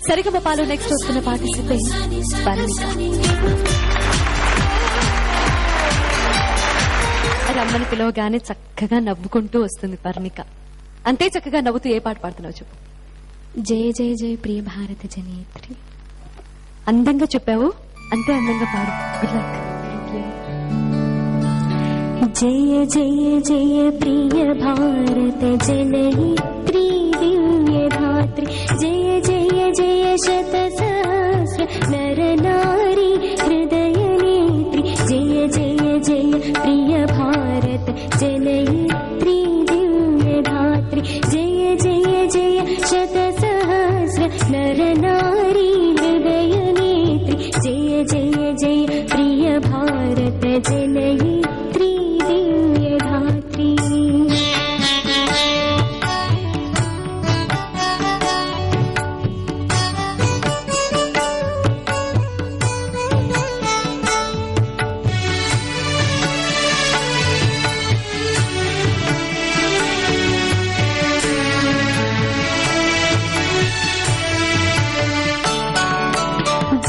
సరిగమపాలో next వస్తున్న participant Parnika. రమ్మని పిలవగానే చక్కగా నవ్వుకుంటూ వస్తుంది పర్ణిక. అంతే చక్కగా నవ్వుతూ ఏ పాట పాడుతున్నావు చెప్పు. జయ జయ జయ ప్రియ భారత జనేత్రి. అందంగా చెప్పావు, అంతే అందంగా పాడు. Good luck. జయ జయ జయ ప్రియ భారత జనయిత్రి దివ్యధాత్రి. జయ జయ జయ శత సహస్ర నర నారీ హృదయ నేత్రి. జయ జయ జయ ప్రియ భారత జనయిత్రి దివ్యధాత్రి. జయ జయ జయ శత సహస్ర నర నారీ హృదయ నేత్రి. జయ జయ జయ ప్రియ భారత జనయిత్రి దివ్యధాత్రి.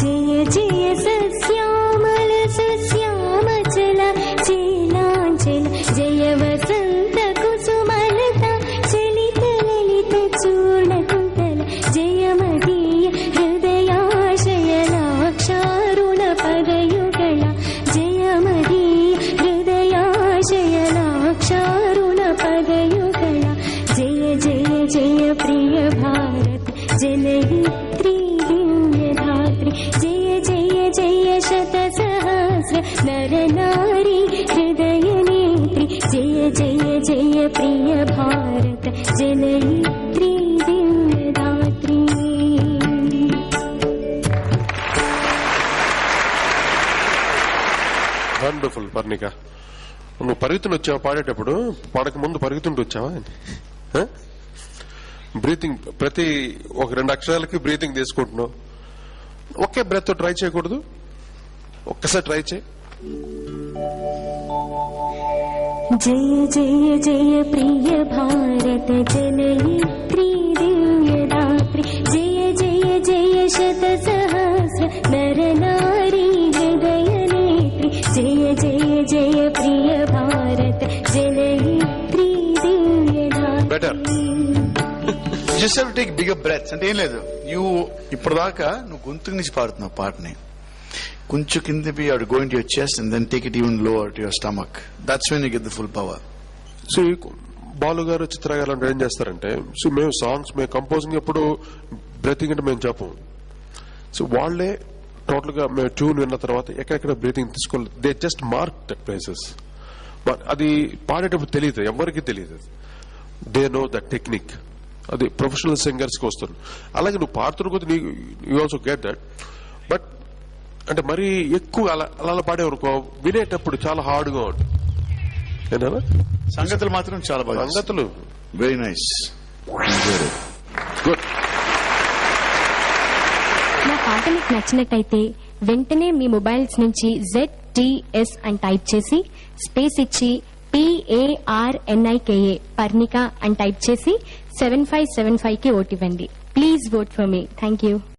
జయ జయ సస్యామల సస్యామచల చీలాంచల. జయ వసంత కుసుమలత చలిత లలిత చూడకుంతల. జయ మదీయ హృదయాశయలాక్షారుణ పదయుగళ. జయ మదీయ హృదయాశయలాక్షారుణ పదయుగళ. జయ జయ జయ ప్రియ భారత జనయిత్రి దివ్యధాత్రి. జయ జయ జయ శత సహస్ర నర నారీ హృదయ నేత్రి. జయ జయ జయ ప్రియ భారత జనయిత్రి దివ్యధాత్రి. వండర్ఫుల్ పర్ణిక. నువ్వు పరిగెత్తుని వచ్చావా పాడేటప్పుడు? పాడక ముందు పరిగెత్తుంటూ వచ్చావా? బ్రీతింగ్ ప్రతి ఒక 2 అక్షరాలకి బ్రీతింగ్ తీసుకుంటున్నావు. ఒకే బ్రెత్ ట్రై చేయకూడదు? ఒక్కసారి ట్రై చేయి. జయ జయ జయ ప్రియ భారత జనయిత్రి దివ్యధాత్రి. జయ జయ జయ శత సహస్ర నర నారీ హృదయ నేత్రి. జయ జయ జయ ప్రియ భారత జనయిత్రి దివ్యధాత్రి. Better. Just have to take bigger breaths. అంటే ఏం లేదు, ఇప్పటిదాకా నువ్వు గొంతు నుంచి పాడుతున్నావు పాటని. కొంచెం కింద be are going to your chest and then take it even lower to your stomach. That's when you get the full power. So Balu garu, Chitra గారు అంటే ఏం చేస్తారంటే, సో మేము సాంగ్స్ మేము కంపోజింగ్ ఎప్పుడు బ్రీతింగ్ అంటే మేము చెప్పము. సో వాళ్లే టోటల్ గా మేము ట్యూన్ విన్న తర్వాత ఎక్కడెక్కడ బ్రీతింగ్ తీసుకోవాలి, they just mark that places. అది పాడేటప్పుడు తెలియదు, ఎవరికి తెలియదు. They know the technique. అది ప్రొఫెషనల్ సింగర్స్ కి వస్తుంది. అలాగే నువ్వు పాడుతున్న కొద్ది you also get that. But అంటే మరీ ఎక్కువ అలా పాడేవనుకో వినేటప్పుడు చాలా హార్డ్ గా ఉంటుంది. ఏనా? సంగతులు మాత్రం చాలా బాగా. సంగతులు వెరీ నైస్, గుడ్. నా పాట మీకు నచ్చినట్టయితే వెంటనే మీ మొబైల్స్ నుంచి ZTS అని టైప్ చేసి స్పేస్ ఇచ్చి PARNIKA పర్ణిక అని టైప్ చేసి 7575 కి ఓటు ఇవ్వండి. Please vote for me. Thank you.